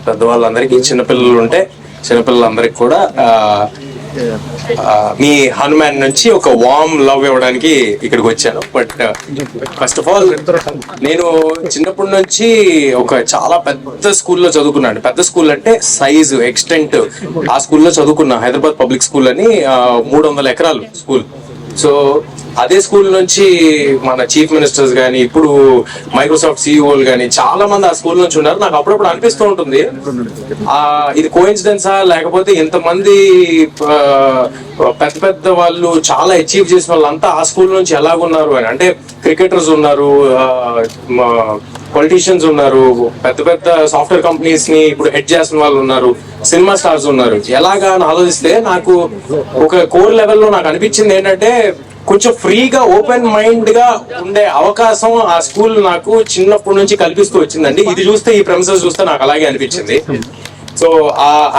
పెద్దవాళ్ళందరికీ, చిన్నపిల్లలు ఉంటే చిన్నపిల్లలందరికీ కూడా మీ హనుమాన్ నుంచి ఒక వార్మ్ లవ్ ఇవ్వడానికి ఇక్కడికి వచ్చాను. బట్ ఫస్ట్ ఆఫ్ ఆల్ నేను చిన్నప్పటి నుంచి ఒక చాలా పెద్ద స్కూల్లో చదువుకున్నాను. పెద్ద స్కూల్ అంటే సైజు ఎక్స్టెంట్, ఆ స్కూల్లో చదువుకున్నా. హైదరాబాద్ పబ్లిక్ స్కూల్ అని 300 ఎకరాలు స్కూల్. సో అదే స్కూల్ నుంచి మన చీఫ్ మినిస్టర్స్ కానీ, ఇప్పుడు మైక్రోసాఫ్ట్ సిఇఓలు కానీ చాలా మంది ఆ స్కూల్ నుంచి ఉన్నారు. నాకు అప్పుడప్పుడు అనిపిస్తూ ఉంటుంది, ఇది కోఇన్సిడెన్సా లేకపోతే ఇంతమంది పెద్ద పెద్ద వాళ్ళు చాలా అచీవ్ చేసిన వాళ్ళంతా ఆ స్కూల్ నుంచి ఎలాగున్నారు అని. అంటే క్రికెటర్స్ ఉన్నారు, పొలిటీషియన్స్ ఉన్నారు, పెద్ద పెద్ద సాఫ్ట్వేర్ కంపెనీస్ ని ఇప్పుడు హెడ్ చేసిన వాళ్ళు ఉన్నారు, సినిమా స్టార్స్ ఉన్నారు. ఎలాగా అని ఆలోచిస్తే నాకు ఒక కోర్ లెవెల్లో నాకు అనిపించింది ఏంటంటే, కొంచెం ఫ్రీగా ఓపెన్ మైండ్ గా ఉండే అవకాశం ఆ స్కూల్ నాకు చిన్నప్పటి నుంచి కల్పిస్తూ వచ్చిందండి. ఇది చూస్తే, ఈ ప్రెమిసెస్ చూస్తే నాకు అలాగే అనిపించింది. సో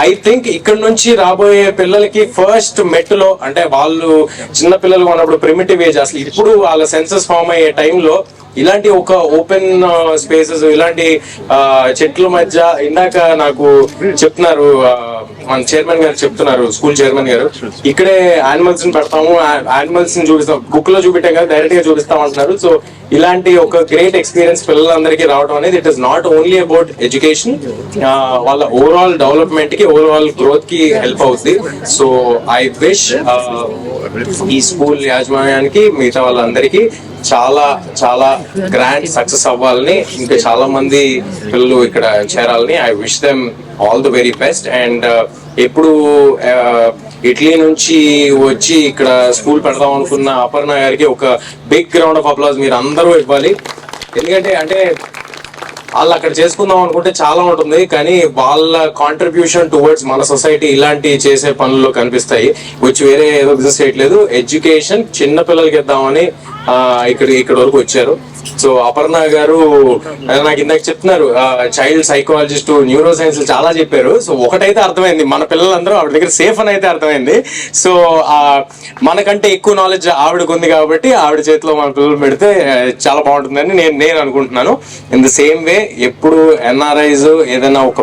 ఐ థింక్ ఇక్కడ నుంచి రాబోయే పిల్లలకి ఫస్ట్ మెట్టులో, అంటే వాళ్ళు చిన్న పిల్లలు ఉన్నప్పుడు ప్రిమిటివ్ ఏజ్, అసలు ఇప్పుడు వాళ్ళ సెన్సెస్ ఫామ్ అయ్యే టైంలో ఇలాంటి ఒక ఓపెన్ స్పేసెస్, ఇలాంటి చెట్ల మధ్య, ఇందాక నాకు చెప్తున్నారు మన చైర్మన్ గారు చెప్తున్నారు, స్కూల్ చైర్మన్ గారు, ఇక్కడే యానిమల్స్ ని పెడతాము, యానిమల్స్ ని చూపిస్తాం, బుక్ లో చూపించాం కదా, డైరెక్ట్ గా చూపిస్తాం అంటున్నారు. సో ఇలాంటి ఒక గ్రేట్ ఎక్స్పీరియన్స్ పిల్లలందరికీ రావడం అనేది, it is not only about education, వాళ్ళ ఓవరాల్ డెవలప్మెంట్ కి, ఓవరాల్ గ్రోత్ కి హెల్ప్ అవుతుంది. సో ఐ విష్ ఈ స్కూల్ యాజమాన్యానికి, మిగతా వాళ్ళందరికీ చాలా చాలా గ్రాండ్ సక్సెస్ అవ్వాలని, ఇంకా చాలా మంది పిల్లలు ఇక్కడ చేరాలని I wish them all the very best. And ఎప్పుడు ఇటలీ నుంచి వచ్చి ఇక్కడ స్కూల్ పెడదాం అనుకున్న అపర్ణ గారికి ఒక బిగ్ రౌండ్ ఆఫ్ అప్లాజ్ మీరు అందరూ ఇవ్వాలి. ఎందుకంటే అంటే వాళ్ళు అక్కడ చేసుకుందాం అనుకుంటే చాలా ఉంటుంది, కానీ వాళ్ళ కాంట్రిబ్యూషన్ టువర్డ్స్ మన సొసైటీ ఇలాంటి చేసే పనుల్లో కనిపిస్తాయి. వచ్చి వేరే ఏదో బిజినెస్ చేయట్లేదు, ఎడ్యుకేషన్ చిన్న పిల్లలకి ఇద్దామని ఇక్కడ వరకు వచ్చారు. సో అపర్ణ గారు నాకు ఇందాక చెప్తున్నారు, చైల్డ్ సైకాలజిస్ట్, న్యూరో సైన్స్ చాలా చెప్పారు. సో ఒకటైతే అర్థమైంది, మన పిల్లలందరూ ఆవిడ దగ్గర సేఫ్ అని అయితే అర్థమైంది. సో మనకంటే ఎక్కువ నాలెడ్జ్ ఆవిడకు ఉంది కాబట్టి ఆవిడ చేతిలో మన పిల్లలు పెడితే చాలా బాగుంటుందని నేను అనుకుంటున్నాను. ఇన్ ద సేమ్ వే ఎప్పుడు ఎన్ఆర్ఐస్ ఏదైనా ఒక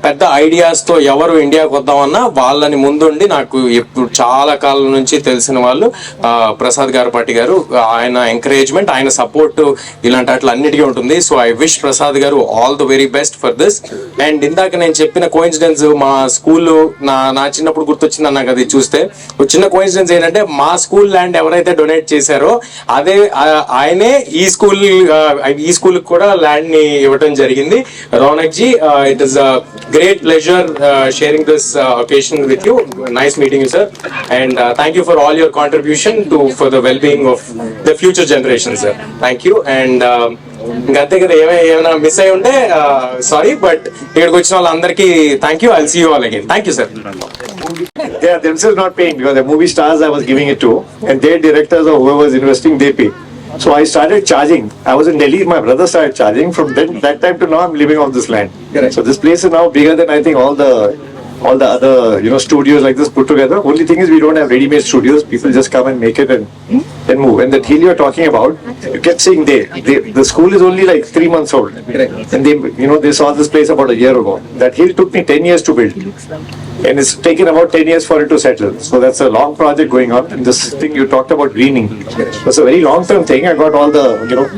పెద్ద ఐడియాస్ తో ఎవరు ఇండియాకి వద్దామన్నా వాళ్ళని ముందుండి, నాకు ఎప్పుడు చాలా కాలం నుంచి తెలిసిన వాళ్ళు ప్రసాద్ గారపాటి గారు, ఆయన ఎంకరేజ్మెంట్, ఆయన సపోర్ట్ ఇలాంటి అట్లా అన్నిటికీ ఉంటుంది. సో ఐ విష్ ప్రసాద్ గారు all the very best for this. And ఇందాక నేను చెప్పిన కోఇన్సిడెన్స్, మా స్కూల్ నా చిన్నప్పుడు గుర్తొచ్చింది నాకు అది చూస్తే. చిన్న కోఇన్సిడెన్స్ ఏంటంటే, మా స్కూల్ ల్యాండ్ ఎవరైతే డొనేట్ చేశారో అదే ఆయనే ఈ స్కూల్ కూడా ల్యాండ్ ని ఇవ్వడం జరిగింది. Ronak ji, it is great pleasure sharing this occasion with you. Nice meeting you, sir, and thank you for all your contribution for the well-being of the future generations, sir. Thank you. And ఇంకంతే కదా, ఏమైనా miss అయి ఉంటే sorry, but ఇక్కడికి వచ్చిన వాళ్ళందరికీ thank you. I'll see you all again. Thank you, sir. They are themselves not paying, because the movie stars I was giving it to, and their directors or whoever was investing, they pay. So I started charging. I was in Delhi, my brother started charging. From that time to now, I'm living off this land. Correct. So this place is now bigger than I think all the other studios like this put together. Only thing is we don't have ready-made studios. People just come and make it and then move. And that hill you're talking about, you kept saying the school is only like 3 months old. Correct. And they saw this place about a year ago. That hill took me 10 years to build. And it's taken about 10 years for it to settle. So that's a long project going on. And this thing you talked about greening, it's a very long-term thing. I got all the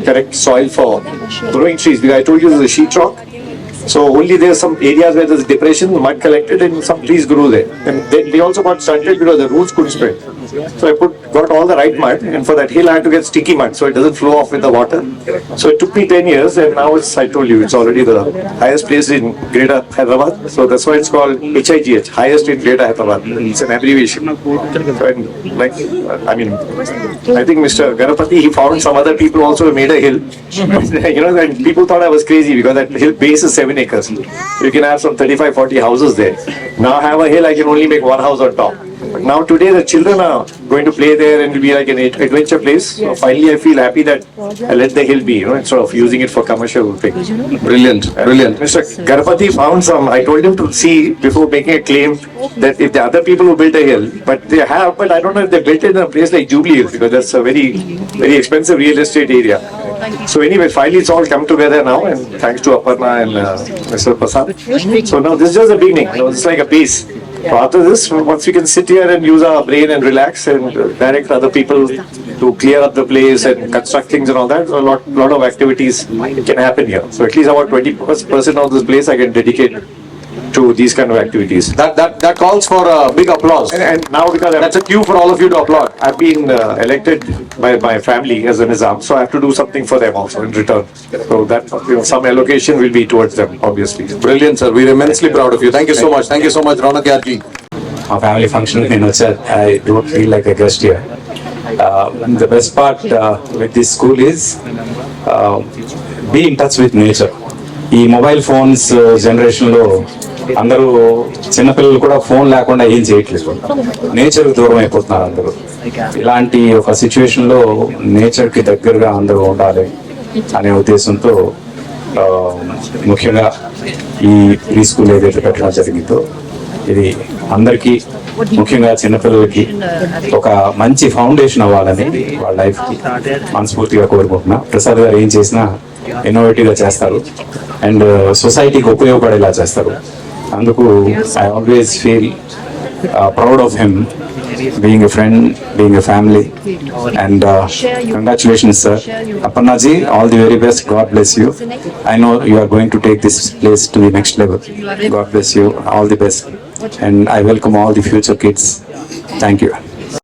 correct soil for growing trees, because I told you there's a sheet rock. So only there's some areas where there's depression, mud collected, and some trees grew there. And then they also got stunted because the roots couldn't spread. So I got all the right mud, and for that hill I had to get sticky mud so it doesn't flow off with the water. So it took me 10 years, and now I told you, it's already the highest place in Greater Hyderabad. So that's why it's called HIGH, highest in Greater Hyderabad. It's an abbreviation. So, I think Mr. Ganapati, he found some other people also who made a hill. And people thought I was crazy because that hill base is 7 acres. You can have some 35-40 houses there. Now I have a hill, I can only make one house on top. But now today the children are going to play there, and it will be like an adventure place. So finally I feel happy that I let the hill be, instead of using it for commercial things. Brilliant. Mr. Ganapati found some, I told him to see before making a claim that if the other people who built a hill, but I don't know if they built it in a place like Jubilee Hills, because that's a very, very expensive real estate area. So anyway, finally it's all come together now, and thanks to Aparna and Mr. Prasad. So now this is just the beginning. It's like a base. So after this, once we can sit here and use our brain and relax and direct other people to clear up the place and construct things and all that, a lot of activities can happen here. So at least about 20% of this place I can dedicate to these kind of activities. That calls for a big applause. And now because That's a cue for all of you to applaud. I've been elected by my family as a Nizam, so I have to do something for them also in return. So that some allocation will be towards them, obviously. Brilliant, sir. We're immensely proud of you. Thank you so much. Thank you so much, Ronak Yarji. మా family function నేను వచ్చా I don't feel like a guest here the best part with this school is be in touch with nature. ఈ mobile phones జనరేషన్లో అందరూ చిన్నపిల్లలు కూడా phone లేకుండా ఏం చేయట్లేదు, నేచర్ దూరం అయిపోతున్నారు అందరూ. ఇలాంటి ఒక సిచ్యువేషన్లో నేచర్కి దగ్గరగా అందరూ ఉండాలి అనే ఉద్దేశంతో ముఖ్యంగా ఈ ప్రీ స్కూల్ ఏదైతే పెట్టడం జరిగిందో ఇది అందరికీ ముఖ్యంగా చిన్నపిల్లలకి ఒక మంచి ఫౌండేషన్ అవ్వాలని వాళ్ళ లైఫ్కి మనస్ఫూర్తిగా కోరుకుంటున్నా. ప్రసాద్ గారు ఏం చేసినా ఇన్నోవేటివ్గా చేస్తారు అండ్ సొసైటీకి ఉపయోగపడేలా చేస్తారు. అందుకు I always feel proud of him, being a friend, being a family, and congratulations, sir. Aparna ji, all the very best. God bless you. I know you are going to take this place to the next level. God bless you. All the best, and I welcome all the future kids. Thank you.